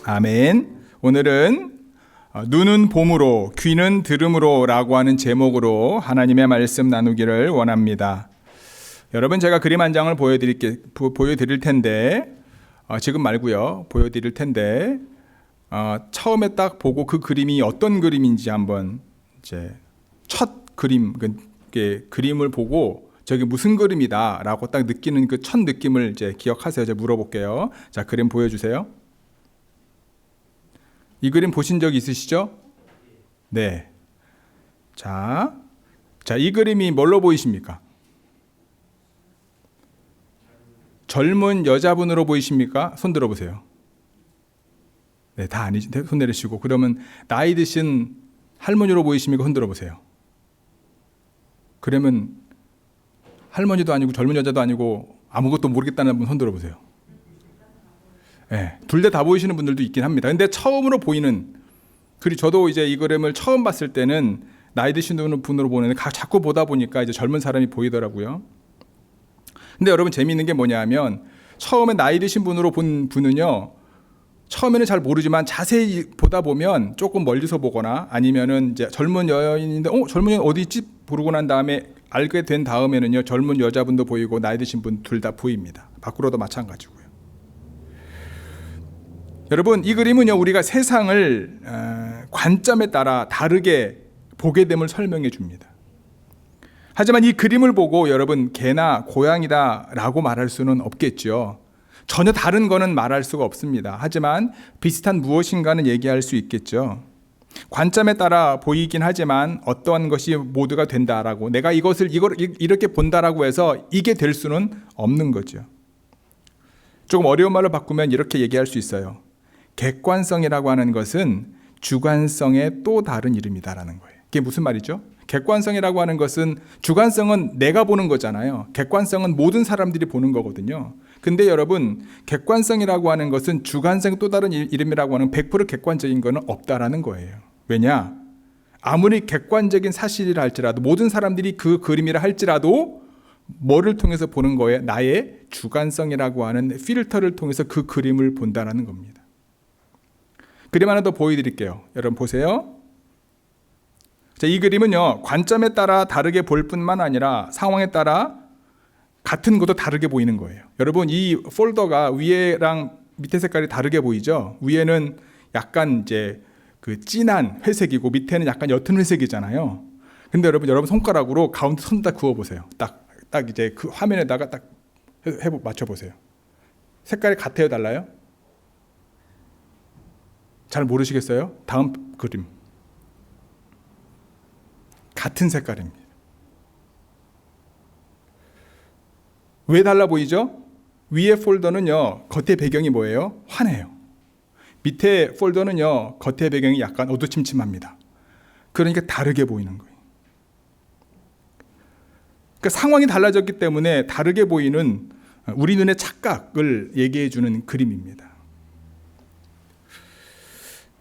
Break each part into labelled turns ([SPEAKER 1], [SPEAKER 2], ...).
[SPEAKER 1] 아멘. 오늘은 눈은 봄으로 귀는 들음으로 라고 하는 제목으로 하나님의 말씀 나누기를 원합니다. 여러분, 제가 그림 한 장을 보여드릴 텐데 지금 말고요, 보여드릴 텐데 처음에 딱 보고 그 그림이 어떤 그림인지 한번 이제 첫 그림, 그림을 보고 저게 무슨 그림이다 라고 딱 느끼는 그 첫 느낌을 이제 기억하세요. 제가 물어볼게요. 자, 그림 보여주세요. 이 그림 보신 적 있으시죠? 네. 자, 이 그림이 뭘로 보이십니까? 젊은 여자분으로 보이십니까? 손 들어보세요. 네, 다 아니지. 손 내리시고. 그러면 나이 드신 할머니로 보이십니까? 손 들어보세요. 그러면 할머니도 아니고 젊은 여자도 아니고 아무것도 모르겠다는 분 손 들어보세요. 네, 둘 다 보이시는 분들도 있긴 합니다. 근데 처음으로 보이는, 그리고 저도 이제 이 그림을 처음 봤을 때는 나이 드신 분으로 보는데 자꾸 보다 보니까 이제 젊은 사람이 보이더라고요. 근데 여러분, 재미있는 게 뭐냐 하면 처음에 나이 드신 분으로 본 분은요, 처음에는 잘 모르지만 자세히 보다 보면 조금 멀리서 보거나 아니면은 이제 젊은 여인인데 젊은 여인 어디 있지? 부르고 난 다음에 알게 된 다음에는요, 젊은 여자분도 보이고 나이 드신 분 둘 다 보입니다. 밖으로도 마찬가지고요. 여러분, 이 그림은요, 우리가 세상을 관점에 따라 다르게 보게 됨을 설명해 줍니다. 하지만 이 그림을 보고 여러분, 개나 고양이다 라고 말할 수는 없겠죠. 전혀 다른 거는 말할 수가 없습니다. 하지만 비슷한 무엇인가는 얘기할 수 있겠죠. 관점에 따라 보이긴 하지만 어떠한 것이 모두가 된다라고, 내가 이걸 이렇게 본다라고 해서 이게 될 수는 없는 거죠. 조금 어려운 말로 바꾸면 이렇게 얘기할 수 있어요. 객관성이라고 하는 것은 주관성의 또 다른 이름이다라는 거예요. 그게 무슨 말이죠? 객관성이라고 하는 것은, 주관성은 내가 보는 거잖아요. 객관성은 모든 사람들이 보는 거거든요. 근데 여러분, 객관성이라고 하는 것은 주관성의 또 다른 이름이라고 하는 100% 객관적인 거는 없다라는 거예요. 왜냐? 아무리 객관적인 사실이라 할지라도, 모든 사람들이 그 그림이라 할지라도 뭐를 통해서 보는 거예요? 나의 주관성이라고 하는 필터를 통해서 그 그림을 본다라는 겁니다. 그림 하나 더 보여드릴게요. 여러분 보세요. 자, 이 그림은요, 관점에 따라 다르게 볼 뿐만 아니라 상황에 따라 같은 것도 다르게 보이는 거예요. 여러분, 이 폴더가 위에랑 밑에 색깔이 다르게 보이죠? 위에는 약간 이제 그 진한 회색이고 밑에는 약간 옅은 회색이잖아요. 근데 여러분 손가락으로 가운데 선 딱 그어 보세요. 딱 이제 그 화면에다가 딱 맞춰 보세요. 색깔이 같아요, 달라요? 잘 모르시겠어요? 다음 그림. 같은 색깔입니다. 왜 달라 보이죠? 위에 폴더는요, 겉에 배경이 뭐예요? 환해요. 밑에 폴더는요, 겉에 배경이 약간 어두침침합니다. 그러니까 다르게 보이는 거예요. 그러니까 상황이 달라졌기 때문에 다르게 보이는 우리 눈의 착각을 얘기해 주는 그림입니다.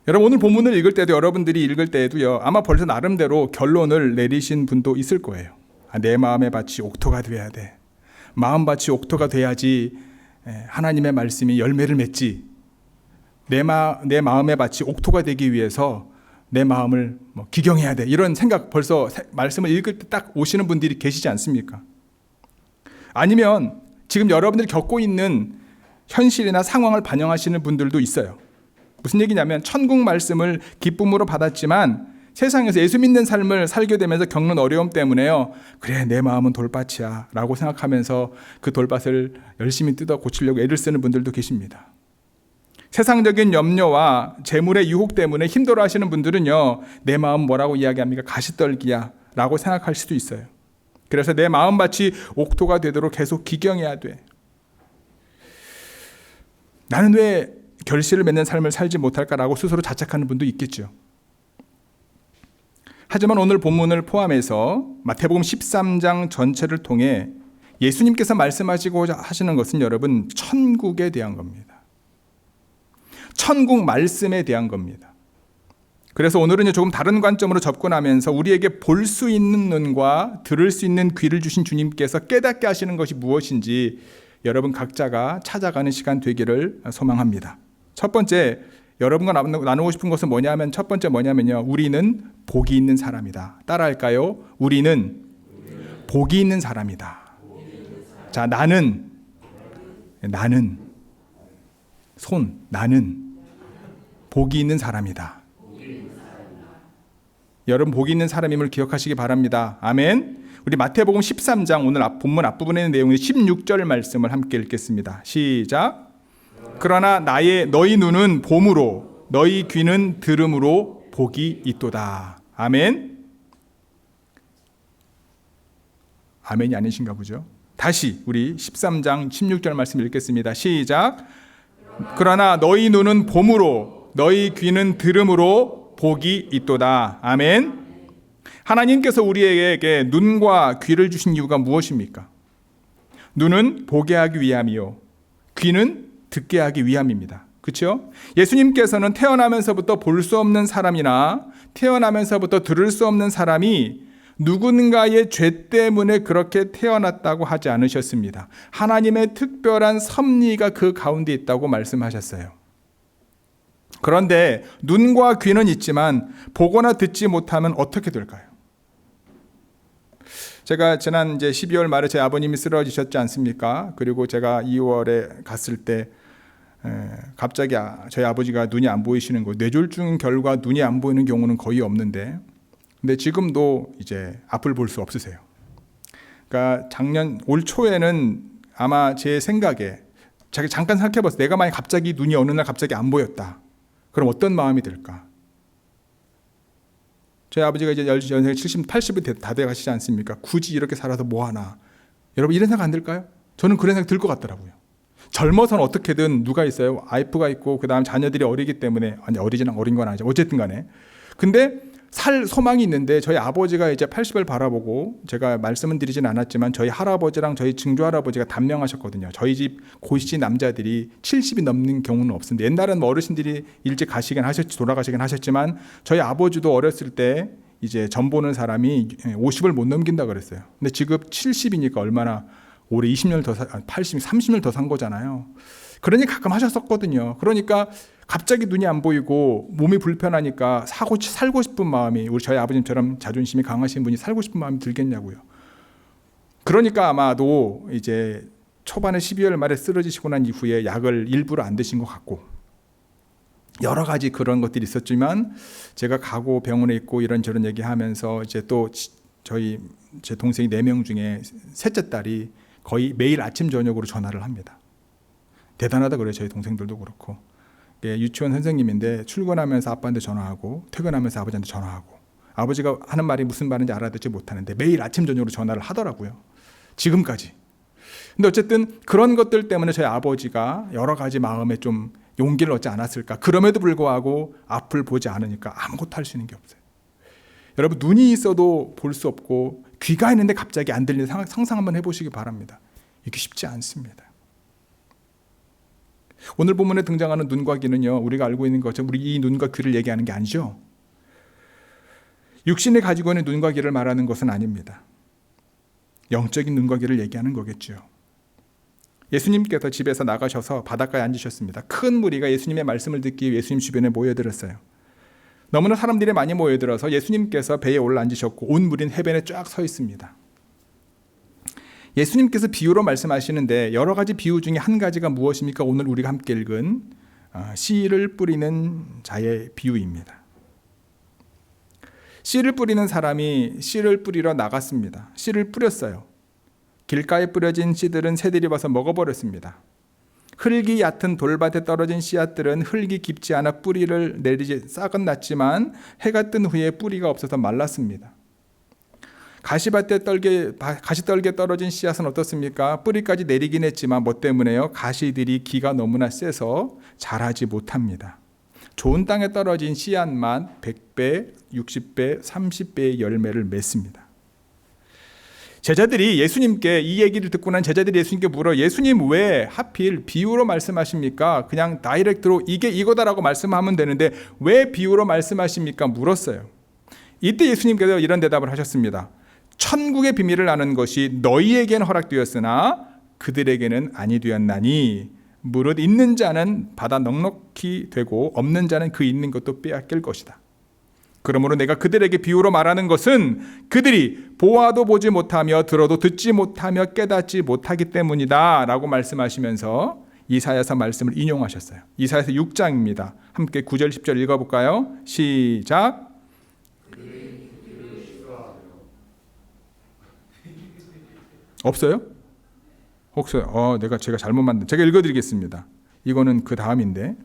[SPEAKER 1] 여러분, 오늘 본문을 읽을 때도, 여러분들이 읽을 때에도요, 아마 벌써 나름대로 결론을 내리신 분도 있을 거예요. 내 마음의 밭이 옥토가 돼야 돼. 마음밭이 옥토가 돼야지 하나님의 말씀이 열매를 맺지. 내 마음의 밭이 옥토가 되기 위해서 내 마음을 기경해야 돼. 이런 생각, 벌써 말씀을 읽을 때 딱 오시는 분들이 계시지 않습니까? 아니면 지금 여러분들이 겪고 있는 현실이나 상황을 반영하시는 분들도 있어요. 무슨 얘기냐면, 천국 말씀을 기쁨으로 받았지만 세상에서 예수 믿는 삶을 살게 되면서 겪는 어려움 때문에요, 그래, 내 마음은 돌밭이야 라고 생각하면서 그 돌밭을 열심히 뜯어 고치려고 애를 쓰는 분들도 계십니다. 세상적인 염려와 재물의 유혹 때문에 힘들어 하시는 분들은요, 내 마음 뭐라고 이야기합니까? 가시떨기야 라고 생각할 수도 있어요. 그래서 내 마음밭이 옥토가 되도록 계속 기경해야 돼. 나는 왜 결실을 맺는 삶을 살지 못할까라고 스스로 자책하는 분도 있겠죠. 하지만 오늘 본문을 포함해서 마태복음 13장 전체를 통해 예수님께서 말씀하시고자 하시는 것은 여러분, 천국에 대한 겁니다. 천국 말씀에 대한 겁니다. 그래서 오늘은 조금 다른 관점으로 접근하면서 우리에게 볼 수 있는 눈과 들을 수 있는 귀를 주신 주님께서 깨닫게 하시는 것이 무엇인지 여러분 각자가 찾아가는 시간 되기를 소망합니다. 첫 번째, 여러분과 나누고 싶은 것은 뭐냐면 첫 번째 뭐냐면요. 우리는 복이 있는 사람이다. 따라할까요? 우리는 복이 있는 사람이다. 자, 나는 복이 있는 사람이다. 여러분 복이 있는 사람임을 기억하시기 바랍니다. 아멘. 우리 마태복음 13장 오늘 본문 앞부분에 있는 내용의 16절 말씀을 함께 읽겠습니다. 시작. 그러나 너희 눈은 봄으로 너희 귀는 들음으로 복이 있도다. 아멘. 아멘이 아니신가 보죠. 다시 우리 13장 16절 말씀 읽겠습니다. 시작. 그러나 너희 눈은 봄으로 너희 귀는 들음으로 복이 있도다. 아멘. 하나님께서 우리에게 눈과 귀를 주신 이유가 무엇입니까? 눈은 보게 하기 위함이요, 귀는 듣게 하기 위함입니다. 그렇죠? 예수님께서는 태어나면서부터 볼 수 없는 사람이나 태어나면서부터 들을 수 없는 사람이 누군가의 죄 때문에 그렇게 태어났다고 하지 않으셨습니다. 하나님의 특별한 섭리가 그 가운데 있다고 말씀하셨어요. 그런데 눈과 귀는 있지만 보거나 듣지 못하면 어떻게 될까요? 제가 지난 12월 말에 제 아버님이 쓰러지셨지 않습니까? 그리고 제가 2월에 갔을 때 갑자기 저희 아버지가 눈이 안 보이시는 거, 뇌졸중 결과 눈이 안 보이는 경우는 거의 없는데, 근데 지금도 이제 앞을 볼 수 없으세요. 그러니까 올 초에는 아마 제 생각에 제가 잠깐 생각해봤어요. 내가 만약 갑자기 눈이 어느 날 갑자기 안 보였다. 그럼 어떤 마음이 들까? 저희 아버지가 이제 연세가 70, 80이 다 돼가시지 않습니까? 굳이 이렇게 살아서 뭐하나. 여러분 이런 생각 안 들까요? 저는 그런 생각 들 것 같더라고요. 젊어서는 어떻게든 누가 있어요? 와이프가 있고 그 다음 자녀들이 어리기 때문에, 아니 어리지는 어린 건 아니죠. 어쨌든 간에. 근데 살 소망이 있는데 저희 아버지가 이제 80을 바라보고, 제가 말씀은 드리진 않았지만 저희 할아버지랑 저희 증조 할아버지가 단명하셨거든요. 저희 집 고시 남자들이 70이 넘는 경우는 없었는데, 옛날에는 뭐 어르신들이 일찍 돌아가시긴 하셨지만 저희 아버지도 어렸을 때 이제 전 보는 사람이 50을 못 넘긴다 그랬어요. 근데 지금 70이니까 얼마나 올해 20년 더 30년 더 산 거잖아요. 그러니 가끔 하셨었거든요. 그러니까 갑자기 눈이 안 보이고 몸이 불편하니까 살고 싶은 마음이, 저희 아버님처럼 자존심이 강하신 분이 살고 싶은 마음이 들겠냐고요. 그러니까 아마도 이제 초반에 12월 말에 쓰러지시고 난 이후에 약을 일부러 안 드신 것 같고, 여러 가지 그런 것들이 있었지만 제가 가고 병원에 있고 이런저런 얘기하면서 이제 또 제 동생이 4명 중에 셋째 딸이 거의 매일 아침 저녁으로 전화를 합니다. 대단하다 그래요. 저희 동생들도 그렇고. 유치원 선생님인데 출근하면서 아빠한테 전화하고 퇴근하면서 아버지한테 전화하고, 아버지가 하는 말이 무슨 말인지 알아듣지 못하는데 매일 아침 저녁으로 전화를 하더라고요. 지금까지. 근데 어쨌든 그런 것들 때문에 저희 아버지가 여러 가지 마음에 좀 용기를 얻지 않았을까. 그럼에도 불구하고 앞을 보지 않으니까 아무것도 할 수 있는 게 없어요. 여러분 눈이 있어도 볼 수 없고 귀가 있는데 갑자기 안 들리는 상상 한번 해보시기 바랍니다. 이게 쉽지 않습니다. 오늘 본문에 등장하는 눈과 귀는요, 우리가 알고 있는 것처럼 우리 이 눈과 귀를 얘기하는 게 아니죠. 육신이 가지고 있는 눈과 귀를 말하는 것은 아닙니다. 영적인 눈과 귀를 얘기하는 거겠죠. 예수님께서 집에서 나가셔서 바닷가에 앉으셨습니다. 큰 무리가 예수님의 말씀을 듣기 위해 예수님 주변에 모여들었어요. 너무나 사람들이 많이 모여들어서 예수님께서 배에 올라앉으셨고 온 무리는 해변에 쫙 서 있습니다. 예수님께서 비유로 말씀하시는데 여러 가지 비유 중에 한 가지가 무엇입니까? 오늘 우리가 함께 읽은 씨를 뿌리는 자의 비유입니다. 씨를 뿌리는 사람이 씨를 뿌리러 나갔습니다. 씨를 뿌렸어요. 길가에 뿌려진 씨들은 새들이 와서 먹어버렸습니다. 흙이 얕은 돌밭에 떨어진 씨앗들은 흙이 깊지 않아 뿌리를 내리지 싹은 났지만 해가 뜬 후에 뿌리가 없어서 말랐습니다. 가시떨게 떨어진 씨앗은 어떻습니까? 뿌리까지 내리긴 했지만 뭐 때문에요? 가시들이 기가 너무나 세서 자라지 못합니다. 좋은 땅에 떨어진 씨앗만 100배, 60배, 30배의 열매를 맺습니다. 제자들이 예수님께 이 얘기를 듣고 난 제자들이 예수님께 물어, 예수님 왜 하필 비유로 말씀하십니까? 그냥 다이렉트로 이게 이거다라고 말씀하면 되는데 왜 비유로 말씀하십니까? 물었어요. 이때 예수님께서 이런 대답을 하셨습니다. 천국의 비밀을 아는 것이 너희에게는 허락되었으나 그들에게는 아니 되었나니. 무릇 있는 자는 받아 넉넉히 되고 없는 자는 그 있는 것도 빼앗길 것이다. 그러므로 내가 그들에게 비유로 말하는 것은 그들이 보아도 보지 못하며 들어도 듣지 못하며 깨닫지 못하기 때문이다 라고 말씀하시면서 이사야서 말씀을 인용하셨어요. 이사야서 6장입니다. 함께 9절 10절 읽어볼까요? 시작. 없어요? 없어요. 제가 잘못 만든. 제가 읽어드리겠습니다. 이거는 그 다음인데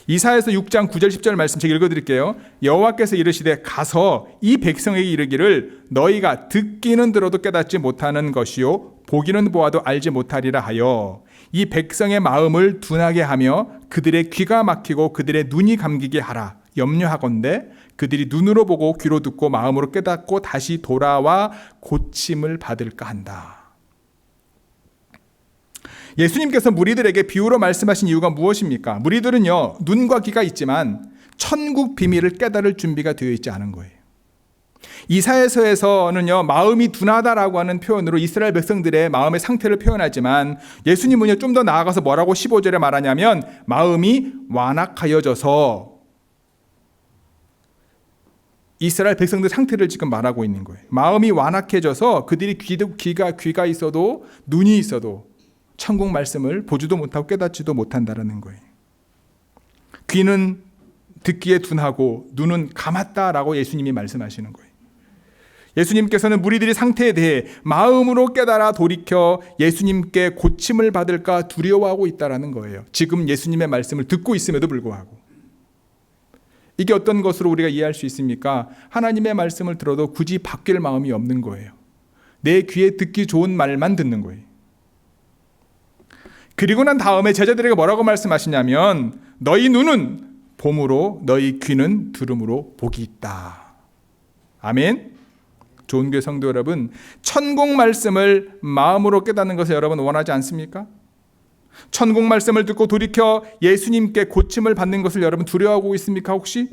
[SPEAKER 1] 이사야서 6장 9절 10절 말씀 제가 읽어드릴게요. 여호와께서 이르시되 가서 이 백성에게 이르기를 너희가 듣기는 들어도 깨닫지 못하는 것이요 보기는 보아도 알지 못하리라 하여 이 백성의 마음을 둔하게 하며 그들의 귀가 막히고 그들의 눈이 감기게 하라. 염려하건대 그들이 눈으로 보고 귀로 듣고 마음으로 깨닫고 다시 돌아와 고침을 받을까 한다. 예수님께서 무리들에게 비유로 말씀하신 이유가 무엇입니까? 무리들은요, 눈과 귀가 있지만 천국 비밀을 깨달을 준비가 되어 있지 않은 거예요. 이사야서에서는요, 마음이 둔하다라고 하는 표현으로 이스라엘 백성들의 마음의 상태를 표현하지만 예수님은요, 좀 더 나아가서 뭐라고 15절에 말하냐면 마음이 완악하여져서 이스라엘 백성들 상태를 지금 말하고 있는 거예요. 마음이 완악해져서 그들이 귀가 있어도 눈이 있어도 천국 말씀을 보지도 못하고 깨닫지도 못한다라는 거예요. 귀는 듣기에 둔하고 눈은 감았다라고 예수님이 말씀하시는 거예요. 예수님께서는 무리들의 상태에 대해 마음으로 깨달아 돌이켜 예수님께 고침을 받을까 두려워하고 있다라는 거예요. 지금 예수님의 말씀을 듣고 있음에도 불구하고. 이게 어떤 것으로 우리가 이해할 수 있습니까? 하나님의 말씀을 들어도 굳이 바뀔 마음이 없는 거예요. 내 귀에 듣기 좋은 말만 듣는 거예요. 그리고 난 다음에 제자들에게 뭐라고 말씀하시냐면 너희 눈은 봄으로 너희 귀는 들음으로 복이 있다. 아멘. 좋은 교회 성도 여러분, 천국 말씀을 마음으로 깨닫는 것을 여러분 원하지 않습니까? 천국 말씀을 듣고 돌이켜 예수님께 고침을 받는 것을 여러분 두려워하고 있습니까? 혹시?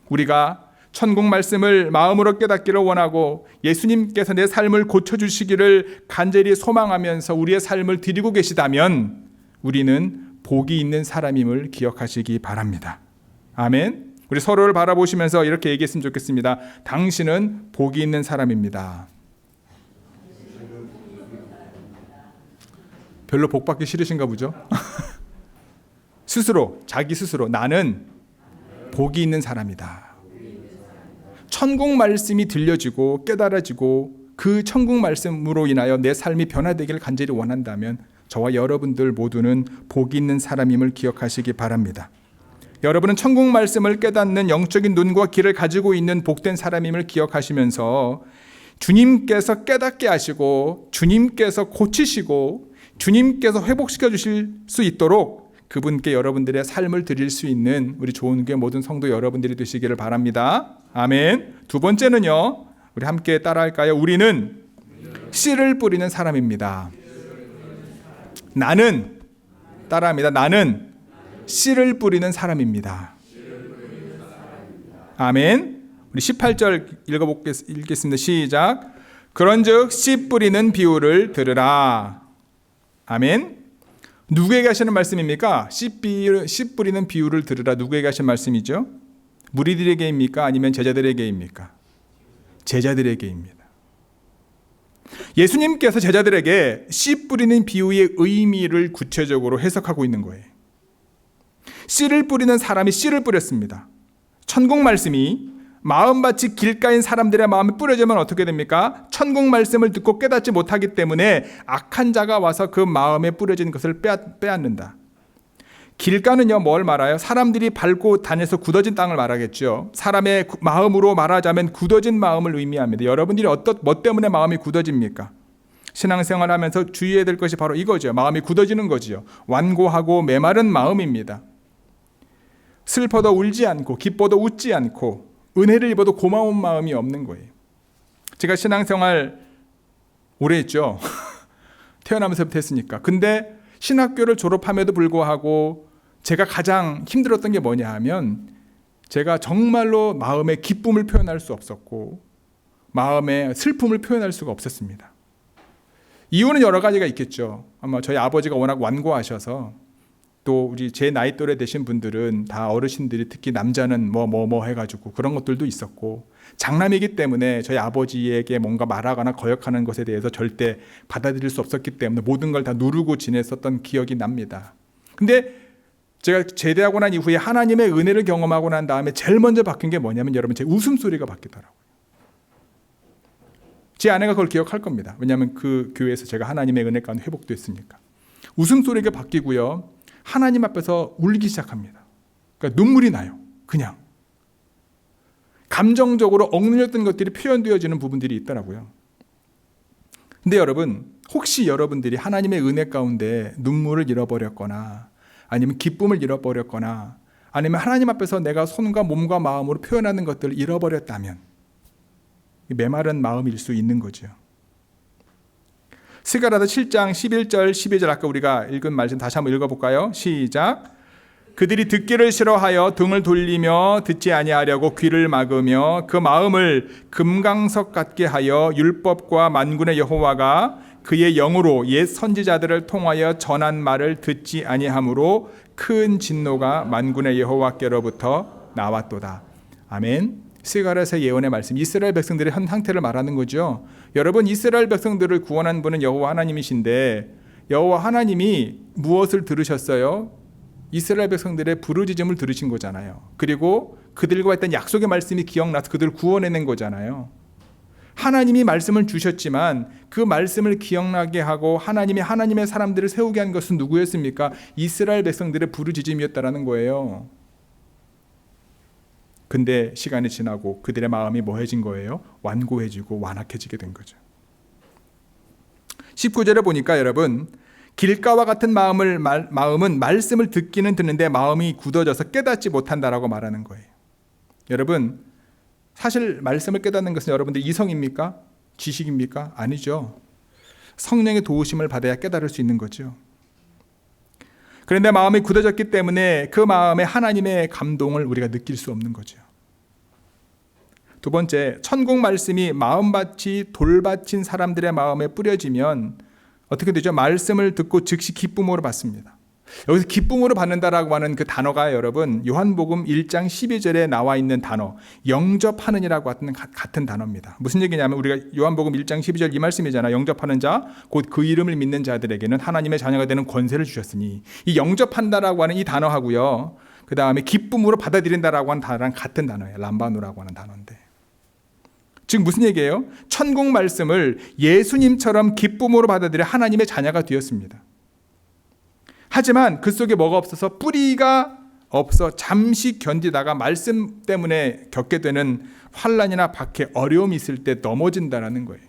[SPEAKER 1] 우리가 천국 말씀을 마음으로 깨닫기를 원하고 예수님께서 내 삶을 고쳐주시기를 간절히 소망하면서 우리의 삶을 드리고 계시다면 우리는 복이 있는 사람임을 기억하시기 바랍니다. 아멘. 우리 서로를 바라보시면서 이렇게 얘기했으면 좋겠습니다. 당신은 복이 있는 사람입니다. 별로 복 받기 싫으신가 보죠? 자기 스스로 나는 복이 있는 사람이다. 천국 말씀이 들려지고 깨달아지고 그 천국 말씀으로 인하여 내 삶이 변화되기를 간절히 원한다면 저와 여러분들 모두는 복이 있는 사람임을 기억하시기 바랍니다. 여러분은 천국 말씀을 깨닫는 영적인 눈과 귀를 가지고 있는 복된 사람임을 기억하시면서 주님께서 깨닫게 하시고 주님께서 고치시고 주님께서 회복시켜 주실 수 있도록 그분께 여러분들의 삶을 드릴 수 있는 우리 좋은 교회 모든 성도 여러분들이 되시기를 바랍니다. 아멘. 두 번째는요, 우리 함께 따라할까요? 우리는 씨를 뿌리는 사람입니다. 나는 따라합니다. 나는 씨를 뿌리는 사람입니다. 아멘. 우리 18절 읽겠습니다. 시작. 그런즉 씨 뿌리는 비유를 들으라. 아멘. 누구에게 하시는 말씀입니까? 씨 뿌리는 비유를 들으라. 누구에게 하신 말씀이죠? 무리들에게입니까? 아니면 제자들에게입니까? 제자들에게입니다. 예수님께서 제자들에게 씨 뿌리는 비유의 의미를 구체적으로 해석하고 있는 거예요. 씨를 뿌리는 사람이 씨를 뿌렸습니다. 천국 말씀이 마음밭이 길가인 사람들의 마음에 뿌려지면 어떻게 됩니까? 천국 말씀을 듣고 깨닫지 못하기 때문에 악한 자가 와서 그 마음에 뿌려진 것을 빼앗는다. 길가는요, 뭘 말해요? 사람들이 밟고 다녀서 굳어진 땅을 말하겠죠. 사람의 마음으로 말하자면 굳어진 마음을 의미합니다. 여러분들이 뭐 때문에 마음이 굳어집니까? 신앙생활 하면서 주의해야 될 것이 바로 이거죠. 마음이 굳어지는 거지요. 완고하고 메마른 마음입니다. 슬퍼도 울지 않고 기뻐도 웃지 않고 은혜를 입어도 고마운 마음이 없는 거예요. 제가 신앙생활 오래 했죠. 태어나면서부터 했으니까. 근데 신학교를 졸업함에도 불구하고 제가 가장 힘들었던 게 뭐냐 하면 제가 정말로 마음의 기쁨을 표현할 수 없었고 마음의 슬픔을 표현할 수가 없었습니다. 이유는 여러 가지가 있겠죠. 아마 저희 아버지가 워낙 완고하셔서, 또 우리 제 나이 또래 되신 분들은 다 어르신들이 특히 남자는 뭐 해가지고 그런 것들도 있었고, 장남이기 때문에 저희 아버지에게 뭔가 말하거나 거역하는 것에 대해서 절대 받아들일 수 없었기 때문에 모든 걸 다 누르고 지냈었던 기억이 납니다. 근데 제가 제대하고 난 이후에 하나님의 은혜를 경험하고 난 다음에 제일 먼저 바뀐 게 뭐냐면, 여러분, 제 웃음소리가 바뀌더라고요. 제 아내가 그걸 기억할 겁니다. 왜냐하면 그 교회에서 제가 하나님의 은혜 가운데 회복도 했으니까. 웃음소리가 바뀌고요, 하나님 앞에서 울기 시작합니다. 그러니까 눈물이 나요. 그냥 감정적으로 억눌렸던 것들이 표현되어지는 부분들이 있더라고요. 근데 여러분, 혹시 여러분들이 하나님의 은혜 가운데 눈물을 잃어버렸거나 아니면 기쁨을 잃어버렸거나 아니면 하나님 앞에서 내가 손과 몸과 마음으로 표현하는 것들을 잃어버렸다면 메마른 마음일 수 있는 거죠. 스가랴서 7장 11절 12절 아까 우리가 읽은 말씀 다시 한번 읽어볼까요? 시작. 그들이 듣기를 싫어하여 등을 돌리며 듣지 아니하려고 귀를 막으며 그 마음을 금강석 같게 하여 율법과 만군의 여호와가 그의 영으로 옛 선지자들을 통하여 전한 말을 듣지 아니하므로 큰 진노가 만군의 여호와께로부터 나왔도다. 아멘. 스가랴서 예언의 말씀, 이스라엘 백성들의 현 상태를 말하는 거죠. 여러분, 이스라엘 백성들을 구원한 분은 여호와 하나님이신데, 여호와 하나님이 무엇을 들으셨어요? 이스라엘 백성들의 부르짖음을 들으신 거잖아요. 그리고 그들과 했던 약속의 말씀이 기억나서 그들을 구원해낸 거잖아요. 하나님이 말씀을 주셨지만 그 말씀을 기억나게 하고 하나님의 사람들을 세우게 한 것은 누구였습니까? 이스라엘 백성들의 부르짖음이었다라는 거예요. 근데 시간이 지나고 그들의 마음이 뭐해진 거예요? 완고해지고 완악해지게 된 거죠. 19절에 보니까 여러분, 길가와 같은 마음은 말씀을 듣기는 듣는데 마음이 굳어져서 깨닫지 못한다라고 말하는 거예요. 여러분, 사실 말씀을 깨닫는 것은 여러분들 이성입니까? 지식입니까? 아니죠. 성령의 도우심을 받아야 깨달을 수 있는 거죠. 그런데 마음이 굳어졌기 때문에 그 마음에 하나님의 감동을 우리가 느낄 수 없는 거죠. 두 번째, 천국 말씀이 마음밭이 돌밭인 사람들의 마음에 뿌려지면 어떻게 되죠? 말씀을 듣고 즉시 기쁨으로 받습니다. 여기서 기쁨으로 받는다라고 하는 그 단어가 여러분, 요한복음 1장 12절에 나와 있는 단어, 영접하는이라고 하는 같은 단어입니다. 무슨 얘기냐면, 우리가 요한복음 1장 12절 이 말씀이잖아요. 영접하는 자, 곧 그 이름을 믿는 자들에게는 하나님의 자녀가 되는 권세를 주셨으니, 이 영접한다라고 하는 이 단어하고요, 그 다음에 기쁨으로 받아들인다라고 하는 단어랑 같은 단어예요. 람바누라고 하는 단어인데, 즉 무슨 얘기예요? 천국 말씀을 예수님처럼 기쁨으로 받아들여 하나님의 자녀가 되었습니다. 하지만 그 속에 뭐가 없어서, 뿌리가 없어 잠시 견디다가 말씀 때문에 겪게 되는 환난이나 박해, 어려움이 있을 때 넘어진다는 거예요.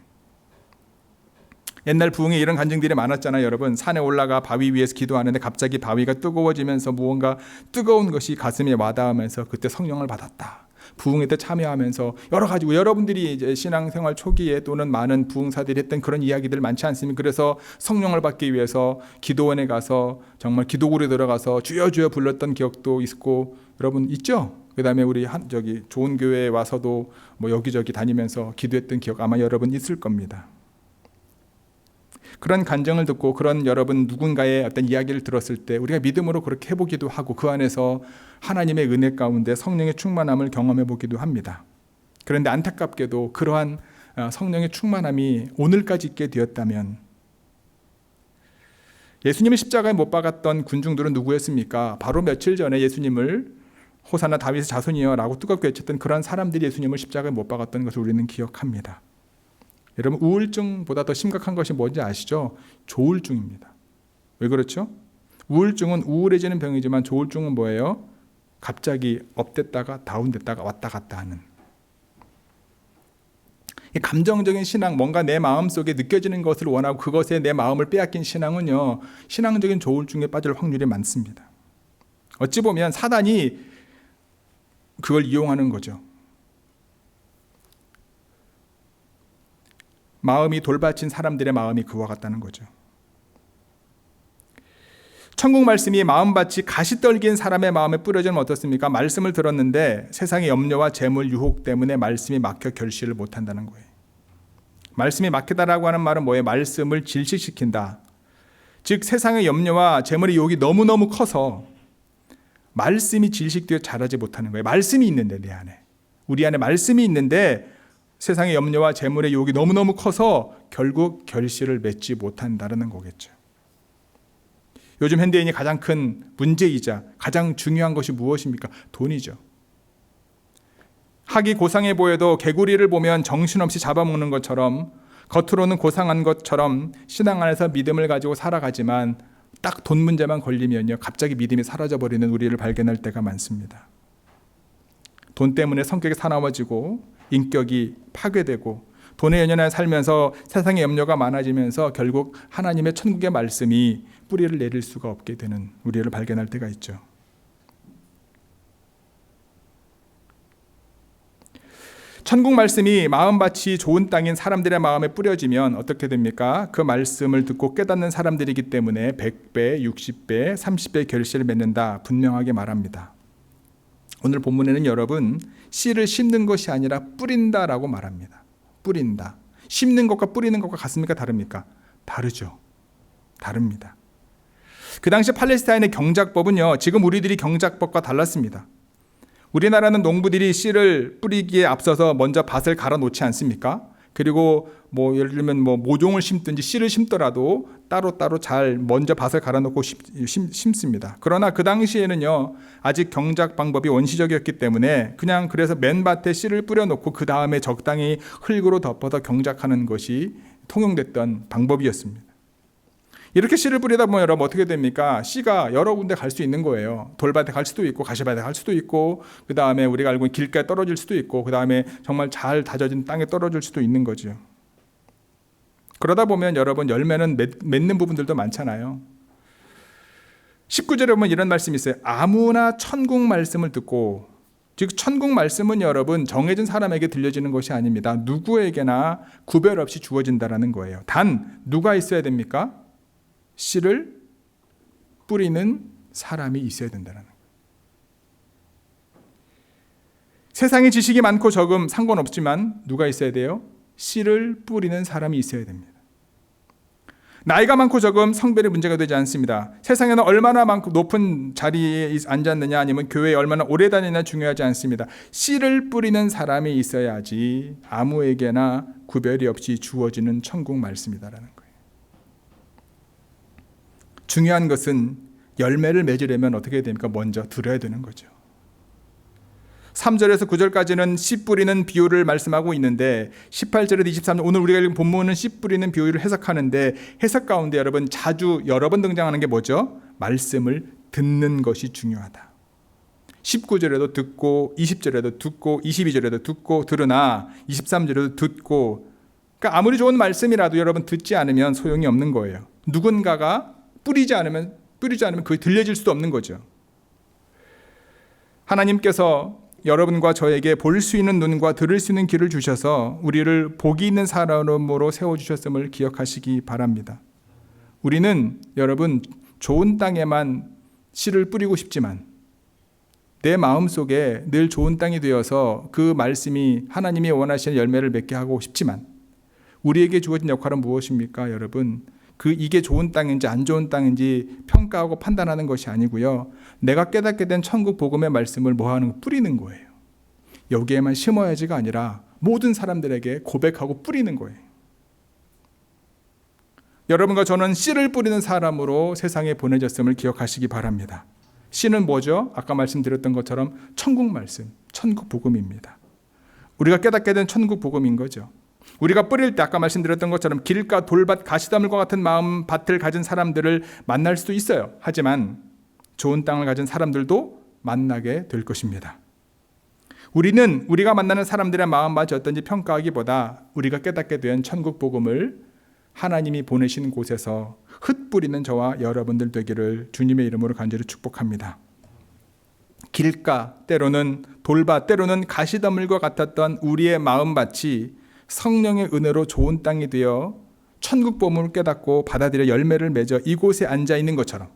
[SPEAKER 1] 옛날 부흥에 이런 간증들이 많았잖아요. 여러분, 산에 올라가 바위 위에서 기도하는데 갑자기 바위가 뜨거워지면서 무언가 뜨거운 것이 가슴에 와닿으면서 그때 성령을 받았다. 부흥회 때 참여하면서 여러 가지, 여러분들이 이제 신앙생활 초기에 또는 많은 부흥사들이 했던 그런 이야기들 많지 않습니까? 그래서 성령을 받기 위해서 기도원에 가서 정말 기도굴에 들어가서 주여 주여 불렀던 기억도 있고, 여러분 있죠? 그 다음에 우리 좋은 교회에 와서도 뭐 여기저기 다니면서 기도했던 기억 아마 여러분 있을 겁니다. 그런 간증을 듣고 그런 여러분 누군가의 어떤 이야기를 들었을 때 우리가 믿음으로 그렇게 해보기도 하고, 그 안에서 하나님의 은혜 가운데 성령의 충만함을 경험해 보기도 합니다. 그런데 안타깝게도 그러한 성령의 충만함이 오늘까지 있게 되었다면, 예수님을 십자가에 못 박았던 군중들은 누구였습니까? 바로 며칠 전에 예수님을 호산나 다윗의 자손이여 라고 뜨겁게 외쳤던 그런 사람들이 예수님을 십자가에 못 박았던 것을 우리는 기억합니다. 여러분, 우울증보다 더 심각한 것이 뭔지 아시죠? 조울증입니다. 왜 그렇죠? 우울증은 우울해지는 병이지만 조울증은 뭐예요? 갑자기 업됐다가 다운됐다가 왔다 갔다 하는, 감정적인 신앙, 뭔가 내 마음속에 느껴지는 것을 원하고 그것에 내 마음을 빼앗긴 신앙은요, 신앙적인 조울증에 빠질 확률이 많습니다. 어찌 보면 사단이 그걸 이용하는 거죠. 마음이 돌밭인 사람들의 마음이 그와 같다는 거죠. 천국 말씀이 마음밭이 가시떨기인 사람의 마음에 뿌려지면 어떻습니까? 말씀을 들었는데 세상의 염려와 재물 유혹 때문에 말씀이 막혀 결실을 못한다는 거예요. 말씀이 막히다라고 하는 말은 뭐예요? 말씀을 질식시킨다. 즉 세상의 염려와 재물의 유혹이 너무너무 커서 말씀이 질식되어 자라지 못하는 거예요. 말씀이 있는데 내 안에. 우리 안에 말씀이 있는데 세상의 염려와 재물의 유혹이 너무너무 커서 결국 결실을 맺지 못한다는 거겠죠. 요즘 현대인이 가장 큰 문제이자 가장 중요한 것이 무엇입니까? 돈이죠. 학이 고상해 보여도 개구리를 보면 정신없이 잡아먹는 것처럼 겉으로는 고상한 것처럼 신앙 안에서 믿음을 가지고 살아가지만 딱 돈 문제만 걸리면요 갑자기 믿음이 사라져버리는 우리를 발견할 때가 많습니다. 돈 때문에 성격이 사나워지고 인격이 파괴되고 돈에 연연하여 살면서 세상의 염려가 많아지면서 결국 하나님의 천국의 말씀이 뿌리를 내릴 수가 없게 되는 우리를 발견할 때가 있죠. 천국 말씀이 마음밭이 좋은 땅인 사람들의 마음에 뿌려지면 어떻게 됩니까? 그 말씀을 듣고 깨닫는 사람들이기 때문에 100배, 60배, 30배 결실을 맺는다 분명하게 말합니다. 오늘 본문에는 여러분 씨를 심는 것이 아니라 뿌린다라고 말합니다. 뿌린다. 심는 것과 뿌리는 것과 같습니까? 다릅니까? 다르죠. 다릅니다. 그 당시 팔레스타인의 경작법은요 지금 우리들이 경작법과 달랐습니다. 우리나라는 농부들이 씨를 뿌리기에 앞서서 먼저 밭을 갈아 놓지 않습니까? 그리고 예를 들면 모종을 심든지 씨를 심더라도 따로따로 잘 먼저 밭을 갈아 놓고 심습니다. 그러나 그 당시에는요 아직 경작 방법이 원시적이었기 때문에 그냥 그래서 맨 밭에 씨를 뿌려 놓고 그 다음에 적당히 흙으로 덮어서 경작하는 것이 통용됐던 방법이었습니다. 이렇게 씨를 뿌리다 보면 여러분 어떻게 됩니까? 씨가 여러 군데 갈 수 있는 거예요. 돌밭에 갈 수도 있고 가시밭에 갈 수도 있고 그 다음에 우리가 알고 있는 길가에 떨어질 수도 있고 그 다음에 정말 잘 다져진 땅에 떨어질 수도 있는 거죠. 그러다 보면 여러분 열매는 맺는 부분들도 많잖아요. 19절에 보면 이런 말씀이 있어요. 아무나 천국 말씀을 듣고, 즉 천국 말씀은 여러분 정해진 사람에게 들려지는 것이 아닙니다. 누구에게나 구별 없이 주어진다라는 거예요. 단 누가 있어야 됩니까? 씨를 뿌리는 사람이 있어야 된다는 거예요. 세상에 지식이 많고 적음 상관없지만 누가 있어야 돼요? 씨를 뿌리는 사람이 있어야 됩니다. 나이가 많고 적음 성별이 문제가 되지 않습니다. 세상에는 얼마나 많고 높은 자리에 앉았느냐 아니면 교회에 얼마나 오래 다니느냐 중요하지 않습니다. 씨를 뿌리는 사람이 있어야지 아무에게나 구별이 없이 주어지는 천국 말씀이다라는 거예요. 중요한 것은 열매를 맺으려면 어떻게 해야 됩니까? 먼저 들어야 되는 거죠. 3절에서 9절까지는 씨 뿌리는 비유를 말씀하고 있는데 18절에서 23절 오늘 우리가 읽은 본문은 씨 뿌리는 비유를 해석하는데 해석 가운데 여러분 자주 여러 번 등장하는 게 뭐죠? 말씀을 듣는 것이 중요하다. 19절에도 듣고 20절에도 듣고 22절에도 듣고 들으나 23절에도 듣고, 그러니까 아무리 좋은 말씀이라도 여러분 듣지 않으면 소용이 없는 거예요. 누군가가 뿌리지 않으면 그게 들려질 수도 없는 거죠. 하나님께서 여러분과 저에게 볼 수 있는 눈과 들을 수 있는 귀를 주셔서 우리를 복이 있는 사람으로 세워주셨음을 기억하시기 바랍니다. 우리는 여러분 좋은 땅에만 씨를 뿌리고 싶지만 내 마음속에 늘 좋은 땅이 되어서 그 말씀이 하나님이 원하시는 열매를 맺게 하고 싶지만 우리에게 주어진 역할은 무엇입니까? 여러분 이게 좋은 땅인지 안 좋은 땅인지 평가하고 판단하는 것이 아니고요. 내가 깨닫게 된 천국 복음의 말씀을 뭐하는 거? 뿌리는 거예요. 여기에만 심어야지가 아니라 모든 사람들에게 고백하고 뿌리는 거예요. 여러분과 저는 씨를 뿌리는 사람으로 세상에 보내졌음을 기억하시기 바랍니다. 씨는 뭐죠? 아까 말씀드렸던 것처럼 천국 말씀, 천국 복음입니다. 우리가 깨닫게 된 천국 복음인 거죠. 우리가 뿌릴 때 아까 말씀드렸던 것처럼 길가, 돌밭, 가시덤불과 같은 마음 밭을 가진 사람들을 만날 수도 있어요. 하지만 좋은 땅을 가진 사람들도 만나게 될 것입니다. 우리는 우리가 만나는 사람들의 마음밭이 어떤지 평가하기보다 우리가 깨닫게 된 천국 복음을 하나님이 보내신 곳에서 흩뿌리는 저와 여러분들 되기를 주님의 이름으로 간절히 축복합니다. 길가, 때로는 돌밭, 때로는 가시덤불과 같았던 우리의 마음밭이 성령의 은혜로 좋은 땅이 되어 천국 복음을 깨닫고 받아들여 열매를 맺어 이곳에 앉아 있는 것처럼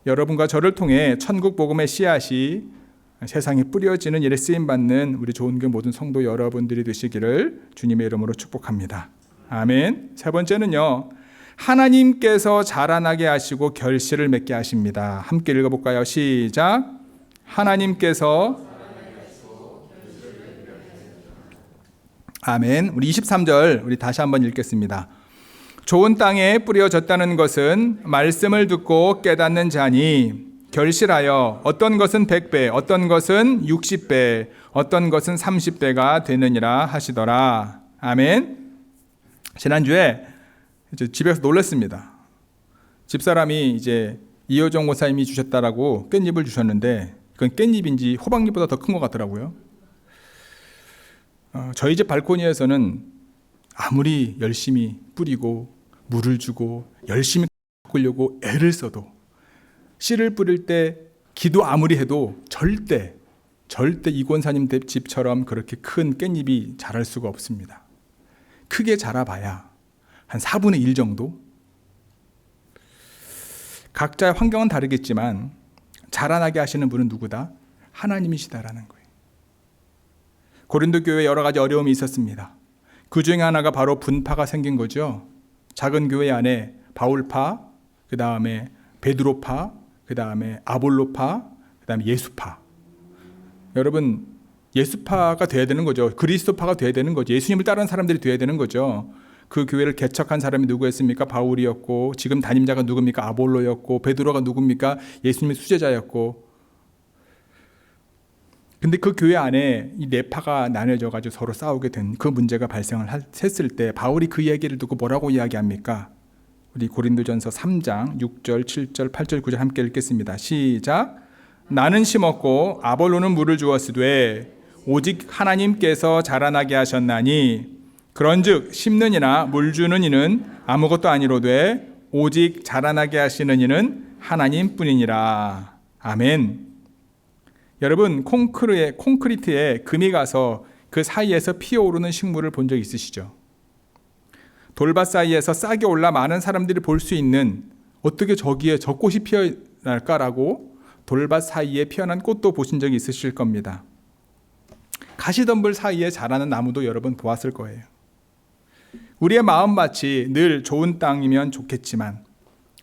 [SPEAKER 1] 여러분과 저를 통해 천국 복음의 씨앗이 세상에 뿌려지는 일에 쓰임받는 우리 좋은교회 모든 성도 여러분들이 되시기를 주님의 이름으로 축복합니다. 아멘. 세 번째는요, 하나님께서 자라나게 하시고 결실을 맺게 하십니다. 함께 읽어볼까요? 시작. 하나님께서 아멘. 우리 23절 우리 다시 한번 읽겠습니다. 좋은 땅에 뿌려졌다는 것은 말씀을 듣고 깨닫는 자니 결실하여 어떤 것은 100배, 어떤 것은 60배, 어떤 것은 30배가 되느니라 하시더라. 아멘. 지난주에 집에서 놀랐습니다. 집사람이 이제 이효정 목사님이 주셨다라고 깻잎을 주셨는데 그건 깻잎인지 호박잎보다 더 큰 것 같더라고요. 저희 집 발코니에서는 아무리 열심히 뿌리고 물을 주고 열심히 깎으려고 애를 써도 씨를 뿌릴 때 기도 아무리 해도 절대 이권사님 집처럼 그렇게 큰 깻잎이 자랄 수가 없습니다. 크게 자라봐야 한 4분의 1 정도? 각자의 환경은 다르겠지만 자라나게 하시는 분은 누구다? 하나님이시다라는 거예요. 고린도 교회에 여러 가지 어려움이 있었습니다. 그 중에 하나가 바로 분파가 생긴 거죠. 작은 교회 안에 바울파, 그 다음에 베드로파, 그 다음에 아볼로파, 그 다음에 예수파. 여러분, 예수파가 돼야 되는 거죠. 그리스도파가 돼야 되는 거죠. 예수님을 따르는 사람들이 돼야 되는 거죠. 그 교회를 개척한 사람이 누구였습니까? 바울이었고, 지금 담임자가 누굽니까? 아볼로였고, 베드로가 누굽니까? 예수님의 수제자였고. 근데 그 교회 안에 이 네 파가 나뉘어져 가지고 서로 싸우게 된 그 문제가 발생을 했을 때 바울이 그 이야기를 두고 뭐라고 이야기합니까? 우리 고린도전서 3장 6절, 7절, 8절, 9절 함께 읽겠습니다. 시작. 나는 심었고 아볼로는 물을 주었으되 오직 하나님께서 자라나게 하셨나니 그런즉 심는 이나 물 주는 이는 아무것도 아니로되 오직 자라나게 하시는 이는 하나님뿐이니라. 아멘. 여러분, 콘크리트에 금이 가서 그 사이에서 피어오르는 식물을 본 적 있으시죠? 돌밭 사이에서 싹이 올라 많은 사람들이 볼 수 있는, 어떻게 저기에 저 꽃이 피어날까라고 돌밭 사이에 피어난 꽃도 보신 적이 있으실 겁니다. 가시덤불 사이에 자라는 나무도 여러분 보았을 거예요. 우리의 마음밭이 늘 좋은 땅이면 좋겠지만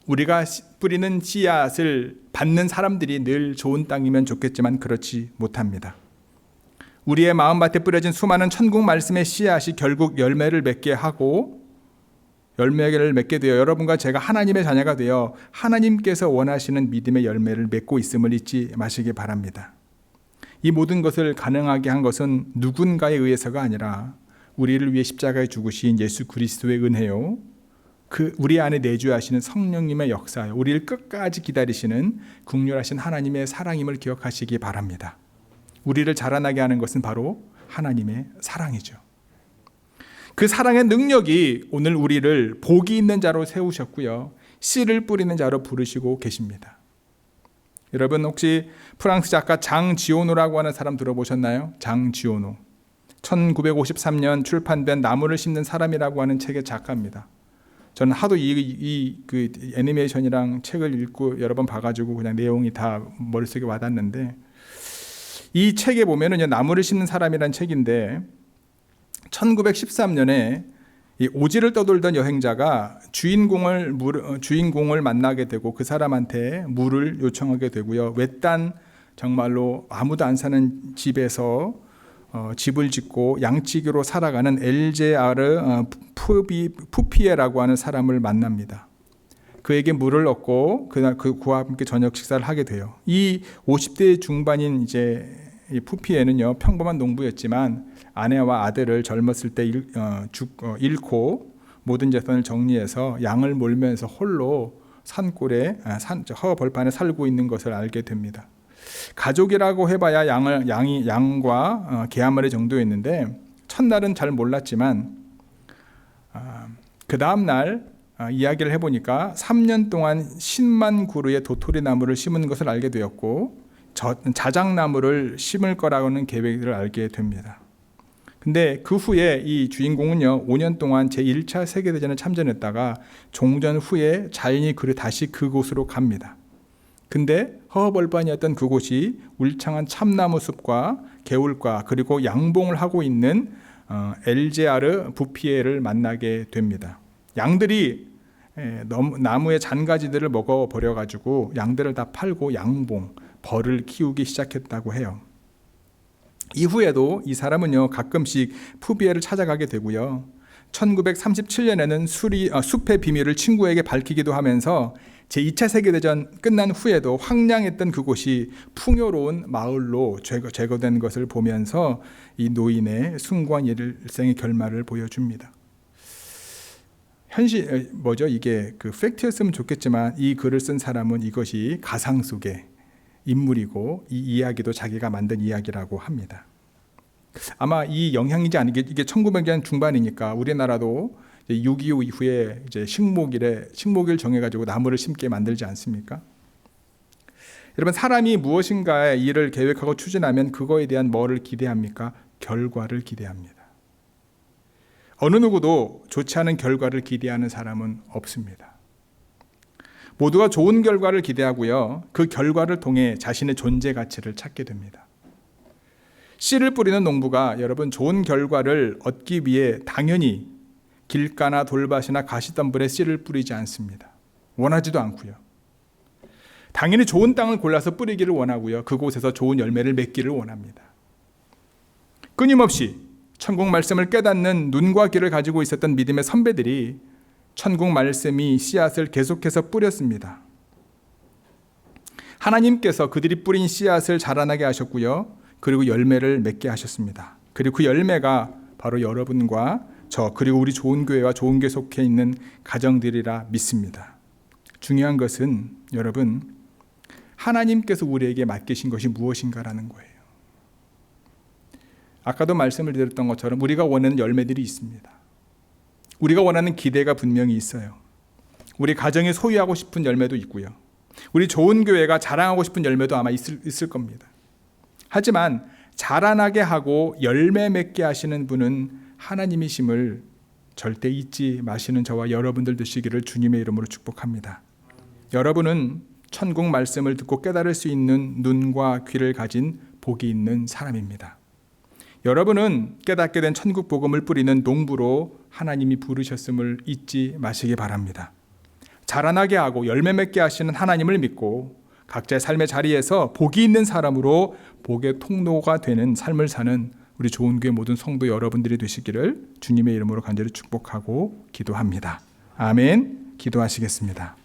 [SPEAKER 1] 우리가 뿌리는 씨앗을 받는 사람들이 늘 좋은 땅이면 좋겠지만 그렇지 못합니다. 우리의 마음밭에 뿌려진 수많은 천국 말씀의 씨앗이 결국 열매를 맺게 하고, 열매를 맺게 되어 여러분과 제가 하나님의 자녀가 되어 하나님께서 원하시는 믿음의 열매를 맺고 있음을 잊지 마시기 바랍니다. 이 모든 것을 가능하게 한 것은 누군가에 의해서가 아니라 우리를 위해 십자가에 죽으신 예수 그리스도의 은혜요, 그 우리 안에 내주하시는 성령님의 역사요, 우리를 끝까지 기다리시는 긍휼하신 하나님의 사랑임을 기억하시기 바랍니다. 우리를 자라나게 하는 것은 바로 하나님의 사랑이죠. 그 사랑의 능력이 오늘 우리를 복이 있는 자로 세우셨고요, 씨를 뿌리는 자로 부르시고 계십니다. 여러분, 혹시 프랑스 작가 장지오노라고 하는 사람 들어보셨나요? 장지오노. 1953년 출판된 나무를 심는 사람이라고 하는 책의 작가입니다. 저는 하도 그 애니메이션이랑 책을 읽고 여러 번 봐가지고 그냥 내용이 다 머릿속에 와닿는데, 이 책에 보면은 나무를 심는 사람이라는 책인데 1913년에 이 오지를 떠돌던 여행자가 주인공을 만나게 되고 그 사람한테 물을 요청하게 되고요. 외딴 정말로 아무도 안 사는 집에서 집을 짓고 양치기로 살아가는 엘제아르 푸피에라고 하는 사람을 만납니다. 그에게 물을 얻고 그와 함께 저녁 식사를 하게 돼요. 이 50대 중반인 이제 이 푸피에는요, 평범한 농부였지만 아내와 아들을 젊었을 때 잃고 모든 재산을 정리해서 양을 몰면서 홀로 산골에 허벌판에 살고 있는 것을 알게 됩니다. 가족이라고 해봐야 양과 개 한 마리 정도였는데 첫날은 잘 몰랐지만 그 다음 날 이야기를 해보니까 3년 동안 10만 그루의 도토리 나무를 심은 것을 알게 되었고 자작나무를 심을 거라는 계획을 알게 됩니다. 근데 그 후에 이 주인공은요, 5년 동안 제1차 세계대전에 참전했다가 종전 후에 자연히 다시 그곳으로 갑니다. 근데 허허벌판이었던 그곳이 울창한 참나무 숲과 개울가 그리고 양봉을 하고 있는 엘제아르 부피에를 만나게 됩니다. 양들이 나무의 잔가지들을 먹어버려가지고 양들을 다 팔고 양봉, 벌을 키우기 시작했다고 해요. 이후에도 이 사람은요 가끔씩 푸비에를 찾아가게 되고요. 1937년에는 숲의 비밀을 친구에게 밝히기도 하면서 제2차 세계대전 끝난 후에도 황량했던 그곳이 풍요로운 마을로 제거된 것을 보면서 이 노인의 숭고한 일생의 결말을 보여줍니다. 이게 그 팩트였으면 좋겠지만 이 글을 쓴 사람은 이것이 가상 속의 인물이고 이 이야기도 자기가 만든 이야기라고 합니다. 아마 이 영향이지 않게 이게 1900년 중반이니까 우리나라도 6.25 이후에 이제 식목일 정해가지고 나무를 심게 만들지 않습니까? 여러분 사람이 무엇인가의 일을 계획하고 추진하면 그거에 대한 뭐를 기대합니까? 결과를 기대합니다. 어느 누구도 좋지 않은 결과를 기대하는 사람은 없습니다. 모두가 좋은 결과를 기대하고요. 그 결과를 통해 자신의 존재 가치를 찾게 됩니다. 씨를 뿌리는 농부가 여러분 좋은 결과를 얻기 위해 당연히 길가나 돌밭이나 가시덤불에 씨를 뿌리지 않습니다. 원하지도 않고요. 당연히 좋은 땅을 골라서 뿌리기를 원하고요. 그곳에서 좋은 열매를 맺기를 원합니다. 끊임없이 천국 말씀을 깨닫는 눈과 귀를 가지고 있었던 믿음의 선배들이 천국 말씀이 씨앗을 계속해서 뿌렸습니다. 하나님께서 그들이 뿌린 씨앗을 자라나게 하셨고요. 그리고 열매를 맺게 하셨습니다. 그리고 그 열매가 바로 여러분과 저 그리고 우리 좋은 교회와 좋은 교회 속해 있는 가정들이라 믿습니다. 중요한 것은 여러분 하나님께서 우리에게 맡기신 것이 무엇인가라는 거예요. 아까도 말씀을 드렸던 것처럼 우리가 원하는 열매들이 있습니다. 우리가 원하는 기대가 분명히 있어요. 우리 가정이 소유하고 싶은 열매도 있고요. 우리 좋은 교회가 자랑하고 싶은 열매도 아마 있을 겁니다. 하지만 자라나게 하고 열매 맺게 하시는 분은 하나님이심을 절대 잊지 마시는 저와 여러분들 되시기를 주님의 이름으로 축복합니다. 여러분은 천국 말씀을 듣고 깨달을 수 있는 눈과 귀를 가진 복이 있는 사람입니다. 여러분은 깨닫게 된 천국 복음을 뿌리는 농부로 하나님이 부르셨음을 잊지 마시기 바랍니다. 자라나게 하고 열매 맺게 하시는 하나님을 믿고 각자의 삶의 자리에서 복이 있는 사람으로 복의 통로가 되는 삶을 사는 우리 좋은 교회 모든 성도 여러분들이 되시기를 주님의 이름으로 간절히 축복하고 기도합니다. 아멘. 기도하시겠습니다.